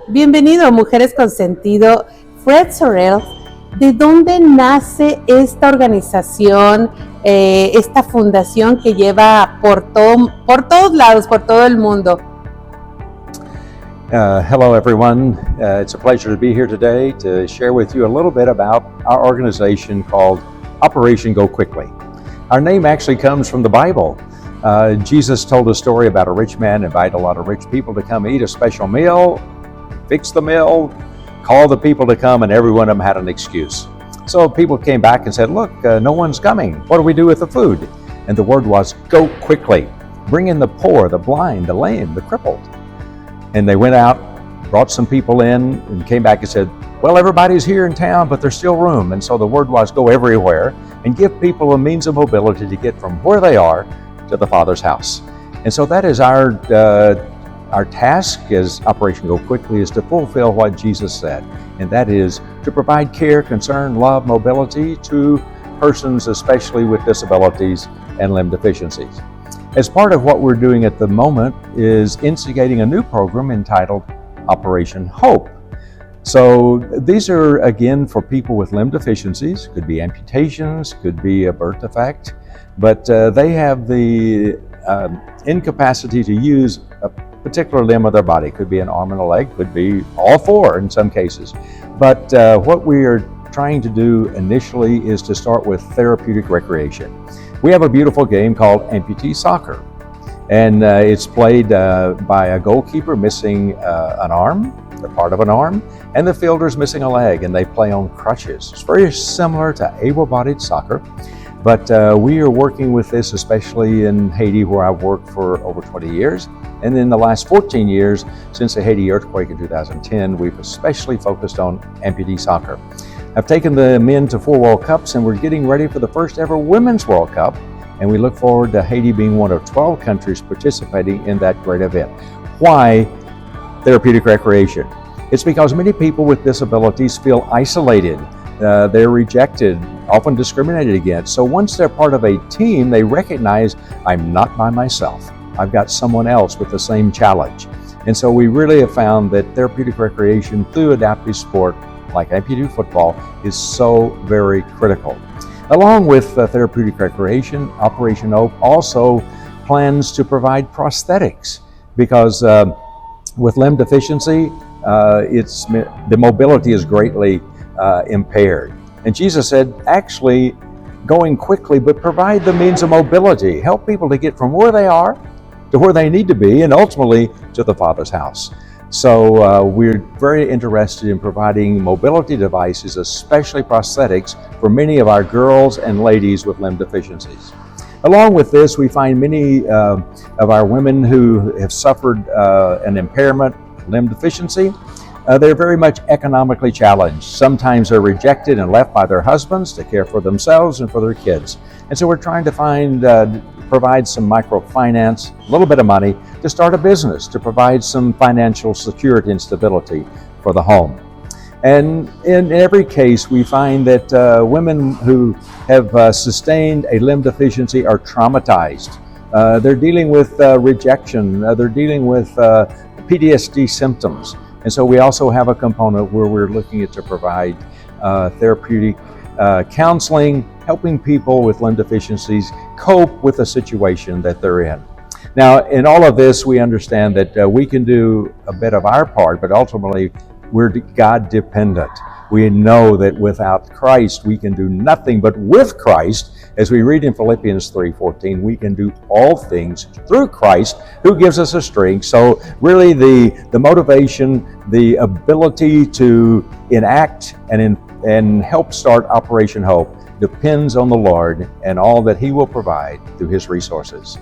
Bienvenido, Mujeres con Sentido. Fred Sorrells, ¿de dónde nace esta organización, esta fundación que lleva por todos lados, por todo el mundo? Hello, everyone. It's a pleasure to be here today to share with you a little bit about our organization called Operation Go Quickly. Our name actually comes from the Bible. Jesus told a story about a rich man invited a lot of rich people to come eat a special meal, fix the meal, call the people to come, and every one of them had an excuse. So people came back and said, look, no one's coming. What do we do with the food? And the word was, go quickly. Bring in the poor, the blind, the lame, the crippled. And they went out, brought some people in, and came back and said, well, everybody's here in town, but there's still room. And so the word was, go everywhere and give people a means of mobility to get from where they are to the Father's house. And so that is our task as Operation Go Quickly, is to fulfill what Jesus said, and that is to provide care, concern, love, mobility to persons, especially with disabilities and limb deficiencies. As part of what we're doing at the moment is instigating a new program entitled Operation Hope. So these are, again, for people with limb deficiencies. Could be amputations, could be a birth defect, but they have the incapacity to use a particular limb of their body. Could be an arm and a leg, could be all four in some cases. But what we are trying to do initially is to start with therapeutic recreation. We have a beautiful game called amputee soccer, and it's played by a goalkeeper missing an arm, or part of an arm, and the fielder's missing a leg, and they play on crutches. It's very similar to able-bodied soccer, but we are working with this especially in Haiti, where I've worked for over 20 years. And in the last 14 years, since the Haiti earthquake in 2010, we've especially focused on amputee soccer. I've taken the men to 4 World Cups, and we're getting ready for the first ever Women's World Cup, and we look forward to Haiti being one of 12 countries participating in that great event. Why therapeutic recreation? It's because many people with disabilities feel isolated. They're rejected, often discriminated against. So once they're part of a team, they recognize, I'm not by myself. I've got someone else with the same challenge. And so we really have found that therapeutic recreation through adaptive sport like amputee football is so very critical. Along with therapeutic recreation, Operation Hope also plans to provide prosthetics, because with limb deficiency, the mobility is greatly impaired. And Jesus said, actually, going quickly, but provide the means of mobility. Help people to get from where they are to where they need to be, and ultimately to the Father's house. So we're very interested in providing mobility devices, especially prosthetics, for many of our girls and ladies with limb deficiencies. Along with this, we find many of our women who have suffered an impairment, limb deficiency, they're very much economically challenged. Sometimes they're rejected and left by their husbands to care for themselves and for their kids. And so we're trying to provide some microfinance, a little bit of money to start a business, to provide some financial security and stability for the home. And in every case, we find that women who have sustained a limb deficiency are traumatized. They're dealing with rejection, they're dealing with PTSD symptoms. And so we also have a component where we're looking to provide therapeutic counseling, helping people with limb deficiencies cope with the situation that they're in. Now, in all of this, we understand that we can do a bit of our part, but ultimately we're God dependent. We know that without Christ, we can do nothing, but with Christ, as we read in Philippians 3:14, we can do all things through Christ who gives us a strength. So really the motivation, the ability to enact and help start Operation Hope depends on the Lord and all that He will provide through His resources.